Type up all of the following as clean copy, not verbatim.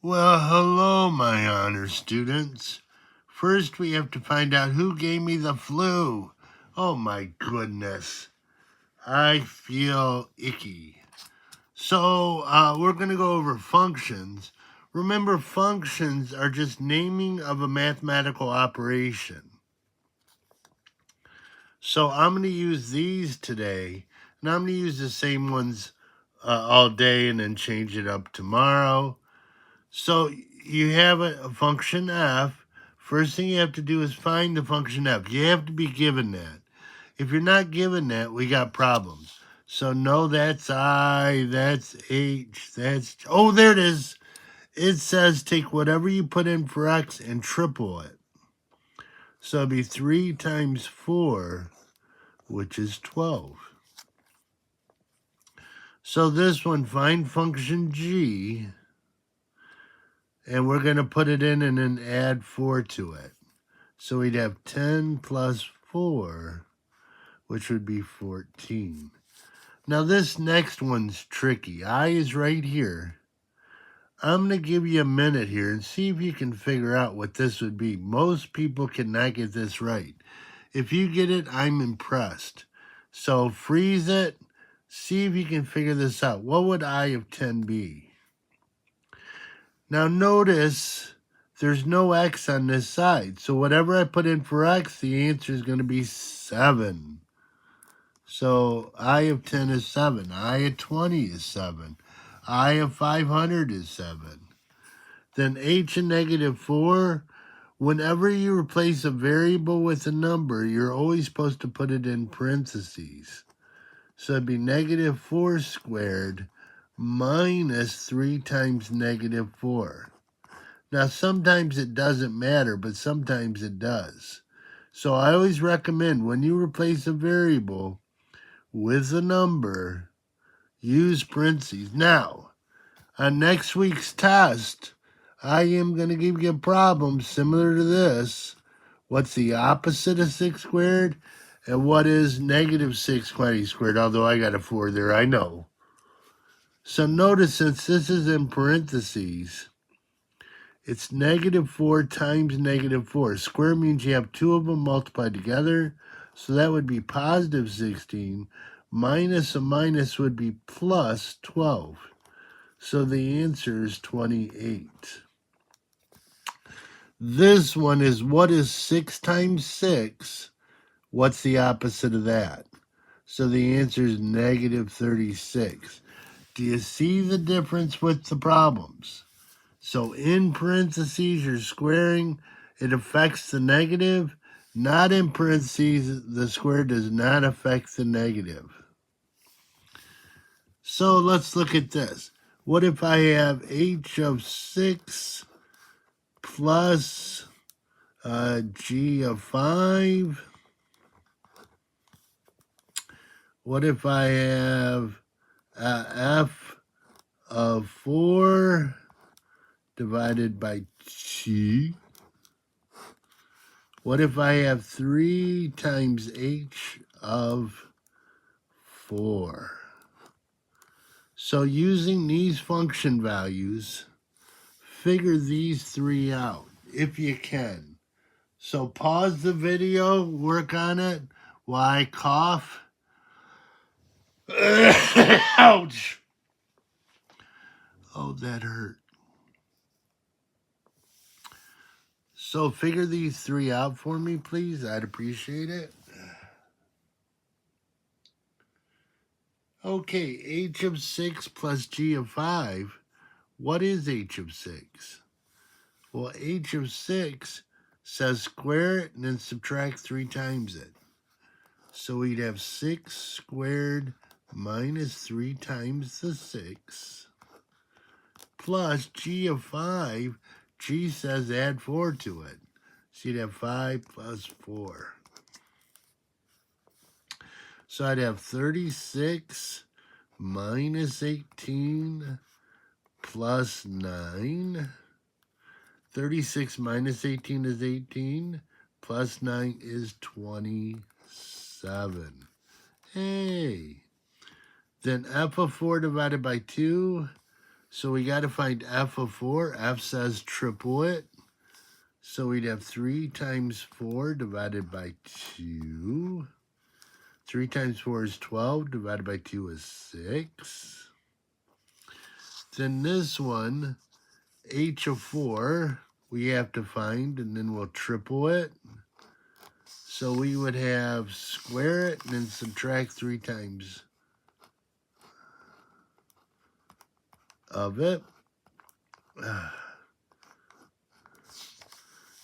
Well, hello, my honor students. First, we have to find out who gave me the flu. Oh, my goodness. I feel icky. So, we're going to go over functions. Remember, functions are just naming of a mathematical operation. So, I'm going to use these today, and I'm going to use the same ones all day and then change it up tomorrow. So you have a function f. First thing you have to do is find the function f. You have to be given that. If you're not given that, we got problems. So no, that's I, that's h, that's... Oh, there it is. It says take whatever you put in for x and triple it. So it'd be 3 times 4, which is 12. So this one, find function g, and we're going to put it in and then add 4 to it. So we'd have 10 plus 4, which would be 14. Now this next one's tricky. I is right here. I'm going to give you a minute here and see if you can figure out what this would be. Most people cannot get this right. If you get it, I'm impressed. So freeze it. See if you can figure this out. What would I of 10 be? Now notice there's no x on this side. So whatever I put in for x, the answer is going to be 7. So I of 10 is 7. I of 20 is 7. I of 500 is 7. Then h of negative 4, whenever you replace a variable with a number, you're always supposed to put it in parentheses. So it'd be negative 4 squared minus 3 times negative 4. Now, sometimes it doesn't matter, but sometimes it does. So I always recommend when you replace a variable with a number, use parentheses. Now, on next week's test, I am going to give you a problem similar to this. What's the opposite of 6 squared? And what is negative 6 20 squared? Although I got a 4 there, I know. So notice, since this is in parentheses, it's negative 4 times negative 4. Square means you have two of them multiplied together. So that would be positive 16. Minus a minus would be plus 12. So the answer is 28. This one is, what is 6 times 6? What's the opposite of that? So the answer is negative 36. Do you see the difference with the problems? So in parentheses, you're squaring. It affects the negative. Not in parentheses, the square does not affect the negative. So let's look at this. What if I have h of 6 plus g of 5? What if I have f of 4 divided by g? What if I have 3 times h of 4? So using these function values, figure these three out if you can. So pause the video, work on it while I cough. Ouch! Oh, that hurt. So figure these three out for me, please. I'd appreciate it. Okay, h of 6 plus g of 5. What is h of 6? Well, h of 6 says square it and then subtract 3 times it. So we'd have 6 squared minus 3 times the 6 plus g of 5. G says add 4 to it. So you'd have 5 plus 4. So I'd have 36 minus 18 plus 9. 36 minus 18 is 18. Plus 9 is 27. Hey. Then f of 4 divided by 2. So we got to find f of 4. F says triple it. So we'd have 3 times 4 divided by 2. 3 times 4 is 12, divided by 2 is 6. Then this one, h of 4, we have to find, and then we'll triple it. So we would have square it and then subtract 3 times of it.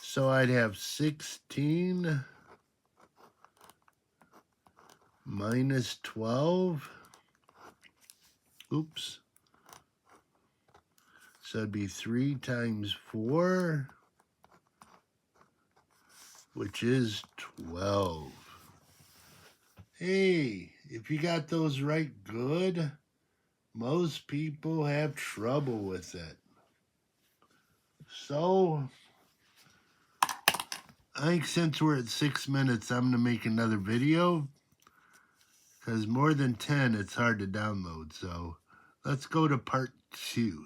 So I'd have 16 minus 12. Oops. So it'd be 3 times 4, which is 12. Hey, if you got those right, good. Most people have trouble with it. So, I think since we're at 6 minutes, I'm going to make another video. Because more than 10, it's hard to download. So, let's go to part 2.